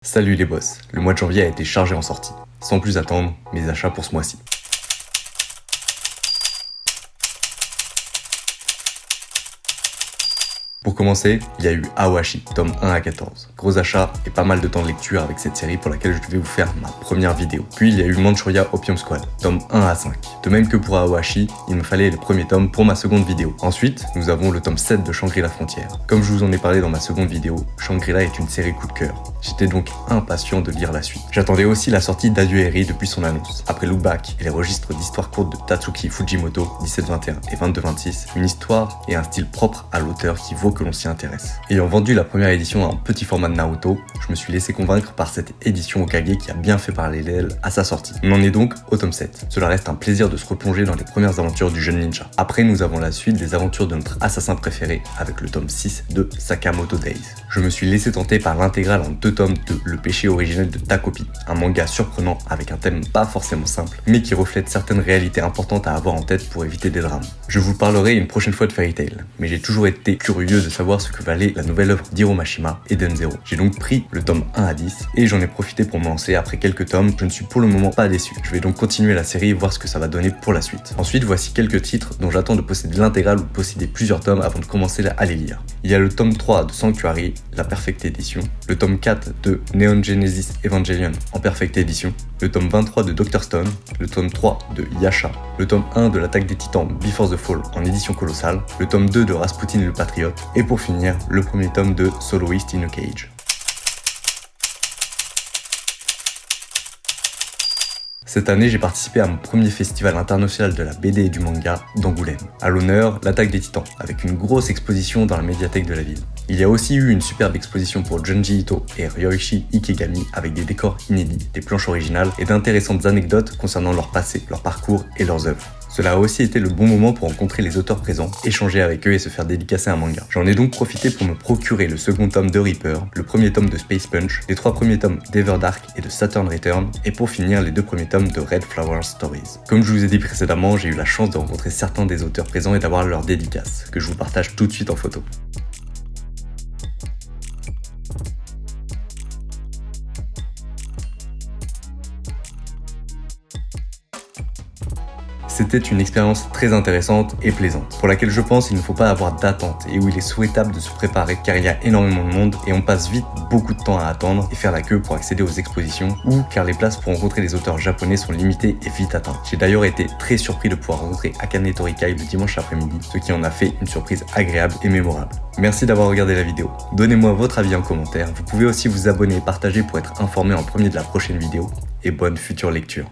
Salut les boss, le mois de janvier a été chargé en sorties. Sans plus attendre, mes achats pour ce mois-ci. Pour commencer, il y a eu Awashi, tome 1 à 14. Gros achat et pas mal de temps de lecture avec cette série pour laquelle je vais vous faire ma première vidéo. Puis il y a eu Manchuria Opium Squad, tome 1 à 5. De même que pour Awashi, il me fallait le premier tome pour ma seconde vidéo. Ensuite, nous avons le tome 7 de Shangri-La Frontière. Comme je vous en ai parlé dans ma seconde vidéo, Shangri-La est une série coup de cœur. J'étais donc impatient de lire la suite. J'attendais aussi la sortie d'Adieu Eri depuis son annonce. Après Look Back et les registres d'histoires courtes de Tatsuki Fujimoto, 1721 et 2226, une histoire et un style propre à l'auteur qui vaut que l'on s'y intéresse. Ayant vendu la première édition en petit format de Naruto, je me suis laissé convaincre par cette édition Hokage qui a bien fait parler d'elle à sa sortie. On en est donc au tome 7. Cela reste un plaisir de se replonger dans les premières aventures du jeune ninja. Après, nous avons la suite des aventures de notre assassin préféré avec le tome 6 de Sakamoto Days. Je me suis laissé tenter par l'intégrale en 2 tomes de Le péché originel de Takopi, un manga surprenant avec un thème pas forcément simple, mais qui reflète certaines réalités importantes à avoir en tête pour éviter des drames. Je vous parlerai une prochaine fois de Fairy Tail, mais j'ai toujours été curieux de savoir ce que valait la nouvelle œuvre d'Hiro Mashima, Eden Zero. J'ai donc pris le tome 1 à 10 et j'en ai profité pour me lancer après quelques tomes. Je ne suis pour le moment pas déçu. Je vais donc continuer la série et voir ce que ça va donner pour la suite. Ensuite, voici quelques titres dont j'attends de posséder l'intégrale ou de posséder plusieurs tomes avant de commencer à les lire. Il y a le tome 3 de Sanctuary, la Perfect Edition, le tome 4 de Neon Genesis Evangelion en Perfect Edition, le tome 23 de Dr. Stone, le tome 3 de Yasha, le tome 1 de l'Attaque des Titans Before the Fall en édition colossale, le tome 2 de Rasputin le Patriote, et pour finir, le premier tome de Soloist in a Cage. Cette année, j'ai participé à mon premier festival international de la BD et du manga d'Angoulême. À l'honneur, l'Attaque des Titans, avec une grosse exposition dans la médiathèque de la ville. Il y a aussi eu une superbe exposition pour Junji Ito et Ryoichi Ikegami avec des décors inédits, des planches originales et d'intéressantes anecdotes concernant leur passé, leur parcours et leurs œuvres. Cela a aussi été le bon moment pour rencontrer les auteurs présents, échanger avec eux et se faire dédicacer un manga. J'en ai donc profité pour me procurer le second tome de Reaper, le premier tome de Space Punch, les 3 premiers tomes d'Everdark et de Saturn Return, et pour finir les 2 premiers tomes de Red Flower Stories. Comme je vous ai dit précédemment, j'ai eu la chance de rencontrer certains des auteurs présents et d'avoir leurs dédicaces, que je vous partage tout de suite en photo. C'était une expérience très intéressante et plaisante, pour laquelle je pense qu'il ne faut pas avoir d'attente et où il est souhaitable de se préparer car il y a énormément de monde et on passe vite beaucoup de temps à attendre et faire la queue pour accéder aux expositions ou car les places pour rencontrer les auteurs japonais sont limitées et vite atteintes. J'ai d'ailleurs été très surpris de pouvoir rencontrer Akane Torikai le dimanche après-midi, ce qui en a fait une surprise agréable et mémorable. Merci d'avoir regardé la vidéo. Donnez-moi votre avis en commentaire, vous pouvez aussi vous abonner et partager pour être informé en premier de la prochaine vidéo et bonne future lecture.